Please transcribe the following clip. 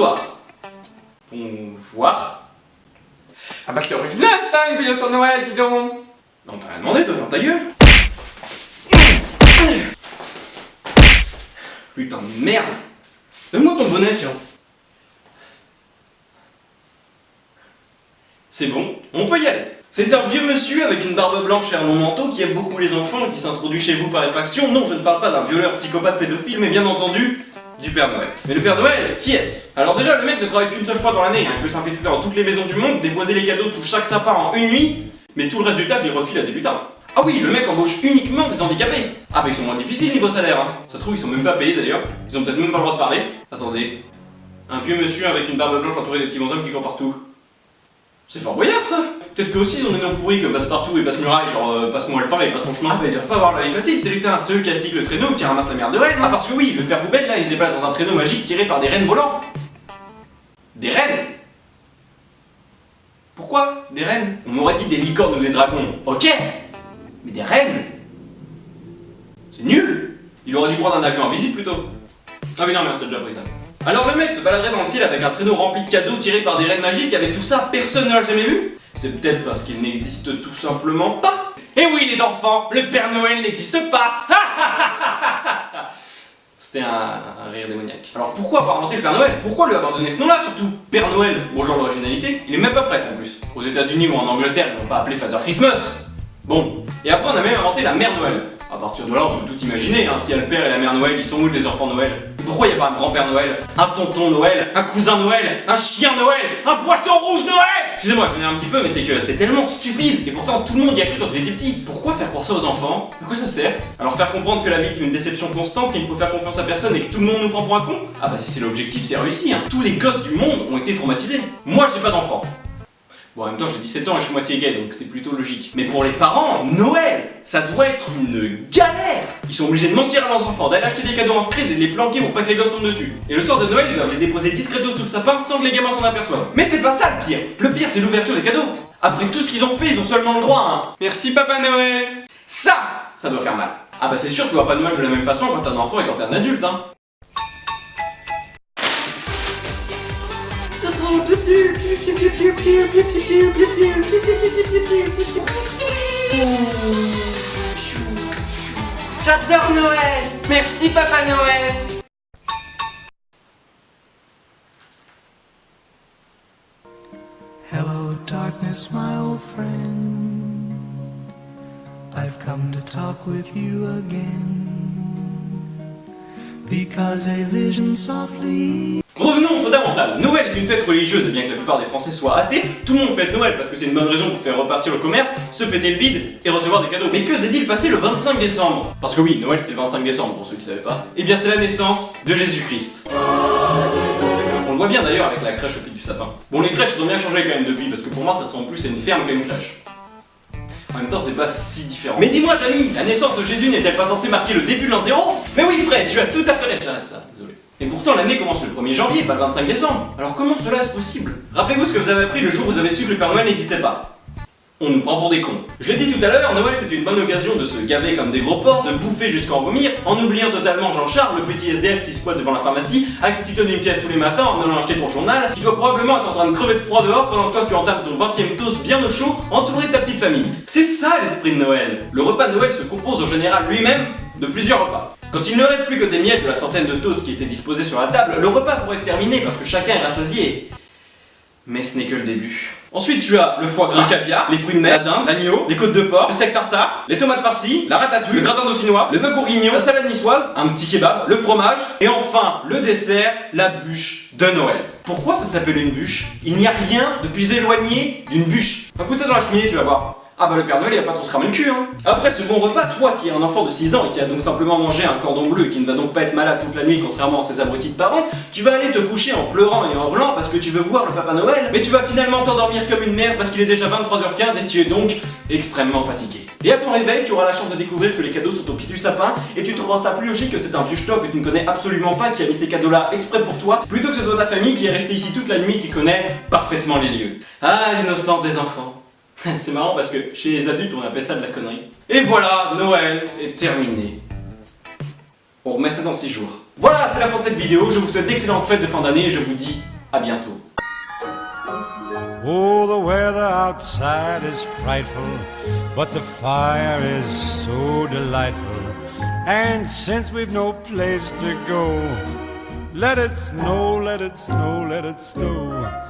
Bonsoir. Bonjour. Ah bah c'est original ça, une vidéo sur Noël, dis donc. Non, t'as rien demandé, toi, ferme ta gueule. Putain de merde. Donne-moi ton bonnet, tiens. C'est bon, on peut y aller. C'est un vieux monsieur avec une barbe blanche et un long manteau qui aime beaucoup les enfants et qui s'introduit chez vous par effraction. Non, je ne parle pas d'un violeur psychopathe pédophile, mais bien entendu, du Père Noël. Mais le Père Noël, qui est-ce? Alors déjà, le mec ne travaille qu'une seule fois dans l'année, hein. Il peut s'infiltrer dans toutes les maisons du monde, déposer les cadeaux sous chaque sapin en une nuit, mais tout le reste du taf, il refile à des lutins. Ah oui, le mec embauche uniquement des handicapés. Ah bah ils sont moins difficiles niveau salaire, hein. Ça se trouve, ils sont même pas payés d'ailleurs. Ils ont peut-être même pas le droit de parler. Attendez. Un vieux monsieur avec une barbe blanche entouré de petits bonshommes qui courent partout. C'est fort boyard ça. Peut-être qu'eux aussi ils ont des noms pourris comme Passe-Partout et Passe-Muraille, genre passe-moi le pain et passe ton chemin. Ah bah ils doivent pas avoir la vie facile, c'est lutins, c'est eux qui astiquent le traîneau, qui ramassent la merde de reine. Ah parce que oui, le père poubelle là, il se déplace dans un traîneau magique tiré par des rennes volants. Des rennes? Pourquoi des rennes? On m'aurait dit des licornes ou des dragons, ok. Mais des rennes? C'est nul. Il aurait dû prendre un avion invisible plutôt. Ah mais non merde, c'est déjà pris ça. Alors le mec se baladerait dans le ciel avec un traîneau rempli de cadeaux tirés par des rennes magiques, avec tout ça, personne ne l'a jamais vu? C'est peut-être parce qu'il n'existe tout simplement pas. Et oui les enfants, le Père Noël n'existe pas. C'était un rire démoniaque. Alors pourquoi avoir inventé le Père Noël? Pourquoi lui avoir donné ce nom-là surtout? Père Noël, bon genre l'originalité, il est même pas prêt en plus. Aux États-Unis ou en Angleterre, ils l'ont pas appelé Father Christmas. Bon, et après on a même inventé la Mère Noël. À partir de là, on peut tout imaginer, hein. Si y a le père et la mère Noël, ils sont où les enfants Noël? Pourquoi il n'y a pas un grand-père Noël, un tonton Noël, un cousin Noël, un chien Noël, un poisson rouge Noël? Excusez-moi, je viens un petit peu, mais c'est que c'est tellement stupide, et pourtant tout le monde y a cru quand il était petit. Pourquoi faire croire ça aux enfants? À quoi ça sert? Alors faire comprendre que la vie est une déception constante, qu'il ne faut faire confiance à personne et que tout le monde nous prend pour un con? Ah bah si c'est l'objectif, c'est réussi, hein. Tous les gosses du monde ont été traumatisés. Moi, j'ai pas d'enfant. Bon, en même temps, j'ai 17 ans et je suis moitié gay, donc c'est plutôt logique. Mais pour les parents, Noël, ça doit être une galère. Ils sont obligés de mentir à leurs enfants, d'aller acheter des cadeaux en secret, de les planquer pour pas que les gosses tombent dessus. Et le soir de Noël, ils doivent les déposer discrètement sous le sapin sans que les gamins s'en aperçoivent. Mais c'est pas ça le pire. Le pire, c'est l'ouverture des cadeaux. Après tout ce qu'ils ont fait, ils ont seulement le droit à un merci Papa Noël. Ça doit faire mal. Ah bah c'est sûr, tu vois pas Noël de la même façon quand t'es un enfant et quand t'es un adulte, hein. J'adore Noël. Merci Papa Noël. Hello darkness, my old friend. I've come to talk with you again. Because a vision softly. Revenons au fondamental. Noël est une fête religieuse, et bien que la plupart des Français soient athées, tout le monde fête Noël parce que c'est une bonne raison pour faire repartir le commerce, se péter le bide et recevoir des cadeaux. Mais que s'est-il passé le 25 décembre? Parce que oui, Noël c'est le 25 décembre pour ceux qui savaient pas. Eh bien c'est la naissance de Jésus-Christ. On le voit bien d'ailleurs avec la crèche au pied du sapin. Bon, les crèches ils ont bien changé quand même depuis, parce que pour moi ça ressemble plus à une ferme qu'à une crèche. En même temps, c'est pas si différent. Mais dis-moi, Jamie, la naissance de Jésus n'est-elle pas censée marquer le début de l'an 0? Mais oui, Fred, tu as tout à fait raison. J'arrête ça, désolé. Et pourtant, l'année commence le 1er janvier, pas le 25 décembre. Alors comment cela est-ce possible? Rappelez-vous ce que vous avez appris le jour où vous avez su que le Père Noël n'existait pas. On nous prend pour des cons. Je l'ai dit tout à l'heure, Noël c'est une bonne occasion de se gaver comme des gros porcs, de bouffer jusqu'à en vomir, en oubliant totalement Jean-Charles, le petit SDF qui squatte devant la pharmacie, à qui tu donnes une pièce tous les matins en allant acheter ton journal, qui doit probablement être en train de crever de froid dehors pendant que toi tu entames ton 20e toast bien au chaud, entouré de ta petite famille. C'est ça l'esprit de Noël. Le repas de Noël se compose en général lui-même de plusieurs repas. Quand il ne reste plus que des miettes de la centaine de toasts qui étaient disposés sur la table, le repas pourrait être terminé parce que chacun est rassasié. Mais ce n'est que le début. Ensuite tu as le foie gras, le caviar, les fruits de mer, la dinde, l'agneau, les côtes de porc, le steak tartare, les tomates farcies, la ratatouille, le gratin dauphinois, le bœuf bourguignon, la salade niçoise, un petit kebab, le fromage, et enfin le dessert, la bûche de Noël. Pourquoi ça s'appelle une bûche? Il n'y a rien de plus éloigné d'une bûche. Enfin fous-toi dans la cheminée, tu vas voir. Ah bah le Père Noël il va pas trop se cramer le cul, hein. Après ce bon repas, toi qui es un enfant de 6 ans et qui a donc simplement mangé un cordon bleu et qui ne va donc pas être malade toute la nuit contrairement à ses abrutis de parents, tu vas aller te coucher en pleurant et en hurlant parce que tu veux voir le Papa Noël, mais tu vas finalement t'endormir comme une merde parce qu'il est déjà 23h15 et tu es donc extrêmement fatigué. Et à ton réveil, tu auras la chance de découvrir que les cadeaux sont au pied du sapin et tu trouveras ça plus logique que c'est un vieux schnock que tu ne connais absolument pas qui a mis ces cadeaux là exprès pour toi, plutôt que ce soit ta famille qui est restée ici toute la nuit et qui connaît parfaitement les lieux. Ah, l'innocence des enfants. C'est marrant parce que chez les adultes on appelle ça de la connerie. Et voilà, Noël est terminé. On remet ça dans 6 jours. Voilà, c'est la fin de cette vidéo, je vous souhaite d'excellentes fêtes de fin d'année et je vous dis À bientôt. Oh, the weather outside is frightful, but the fire is so delightful. And since we've no place to go, let it snow, let it snow, let it snow.